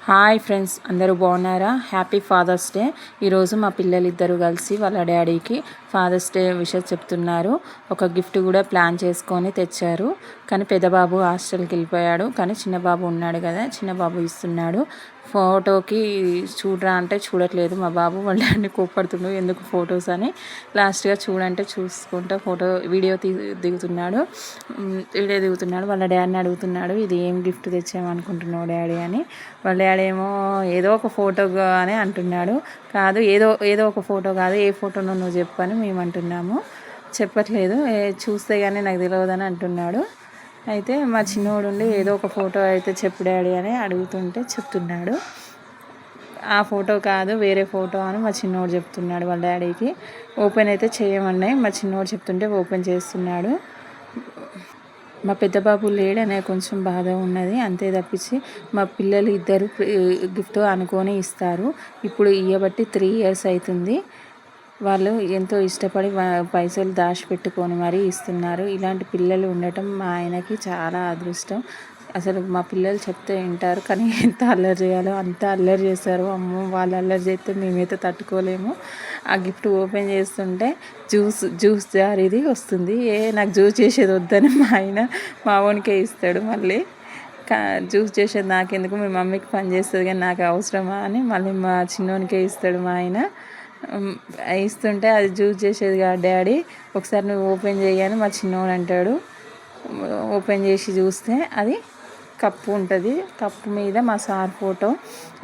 Hi friends, అందరూ బాగున్నారా? Happy Father's Day. ఈరోజు మా పిల్లలిద్దరూ కలిసి వాళ్ళ డాడీకి ఫాదర్స్ డే విషెస్ చెప్తున్నారు. ఒక గిఫ్ట్ కూడా ప్లాన్ చేసుకొని తెచ్చారు. కానీ పెద్ద బాబు హాస్టల్కి వెళ్ళిపోయాడు, కానీ చిన్న బాబు ఉన్నాడు కదా, చిన్న బాబు ఇస్తున్నాడు. ఫోటోకి చూడరా అంటే చూడట్లేదు మా బాబు. వాళ్ళ డాడీని కోప్పడుతున్నాడు ఎందుకు ఫొటోస్ అని. లాస్ట్గా చూడంటే చూసుకుంటా వీడియో దిగుతున్నాడు. వాళ్ళ డాడీని అడుగుతున్నాడు, ఇది ఏం గిఫ్ట్ తెచ్చామనుకుంటున్నావు డాడీ అని. వాళ్ళ డాడీ ఏమో ఏదో ఒక ఫోటో అని అంటున్నాడు. కాదు, ఏదో ఒక ఫోటో కాదు, ఏ ఫోటోనో నువ్వు చెప్పని మేము అంటున్నాము. చెప్పట్లేదు, చూస్తే కానీ నాకు తెలియదని అంటున్నాడు. అయితే మా చిన్నోడు ఉండి ఏదో ఒక ఫోటో అయితే చెప్పు డాడీ అని అడుగుతుంటే చెప్తున్నాడు. ఆ ఫోటో కాదు, వేరే ఫోటో అని మా చిన్నోడు చెప్తున్నాడు వాళ్ళ డాడీకి. ఓపెన్ అయితే చేయమన్నాయి, మా చిన్నోడు చెప్తుంటే ఓపెన్ చేస్తున్నాడు. మా పెద్ద బాబు లేడనే కొంచెం బాధ ఉన్నది, అంతే తప్పించి మా పిల్లలు ఇద్దరు గిఫ్ట్ అనుకొని ఇస్తారు. ఇప్పుడు ఇయ్యబట్టి 3 years అవుతుంది. వాళ్ళు ఎంతో ఇష్టపడి పైసలు దాచిపెట్టుకొని మరీ ఇస్తున్నారు. ఇలాంటి పిల్లలు ఉండటం మా ఆయనకి చాలా అదృష్టం. అసలు మా పిల్లలు చెప్తే వింటారు, కానీ ఎంత అల్లరి చేయాలో అంత అల్లరి చేస్తారు. అమ్మో, వాళ్ళు అల్లరి చేస్తే మేమైతే తట్టుకోలేము. ఆ గిఫ్ట్ ఓపెన్ చేస్తుంటే జ్యూస్ జారీది వస్తుంది. నాకు జ్యూస్ చేసేది వద్దని మా ఆయన మా వానికే ఇస్తాడు. మళ్ళీ జ్యూస్ చేసేది నాకెందుకు, మీ మమ్మీకి పని చేస్తుంది కానీ నాకు అవసరమా అని మళ్ళీ మా చిన్నోనికే ఇస్తాడు మా ఆయన. ఇస్తుంటే అది జ్యూస్ చేసేది కాదు డాడీ, ఒకసారి నువ్వు ఓపెన్ చేయని మా చిన్నోడు అంటాడు. ఓపెన్ చేసి చూస్తే అది కప్పు ఉంటుంది. కప్పు మీద మా సార్ ఫోటో,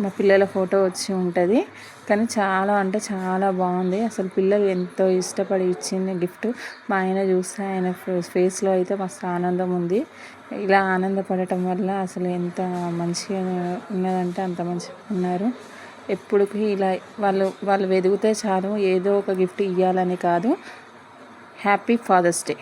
మా పిల్లల ఫోటో వచ్చి ఉంటుంది. కానీ చాలా అంటే చాలా బాగుంది. అసలు పిల్లలు ఎంతో ఇష్టపడి ఇచ్చింది గిఫ్ట్. మా ఆయన చూస్తే ఆయన ఫేస్లో అయితే మస్తు ఆనందం ఉంది. ఇలా ఆనందపడటం వల్ల అసలు ఎంత మంచిగా ఉన్నదంటే అంత మంచిగా ఉన్నారు. ఎప్పటికీ ఇలా వాళ్ళు ఎదిగితే చాలు, ఏదో ఒక గిఫ్ట్ ఇవ్వాలని కాదు. Happy Father's day.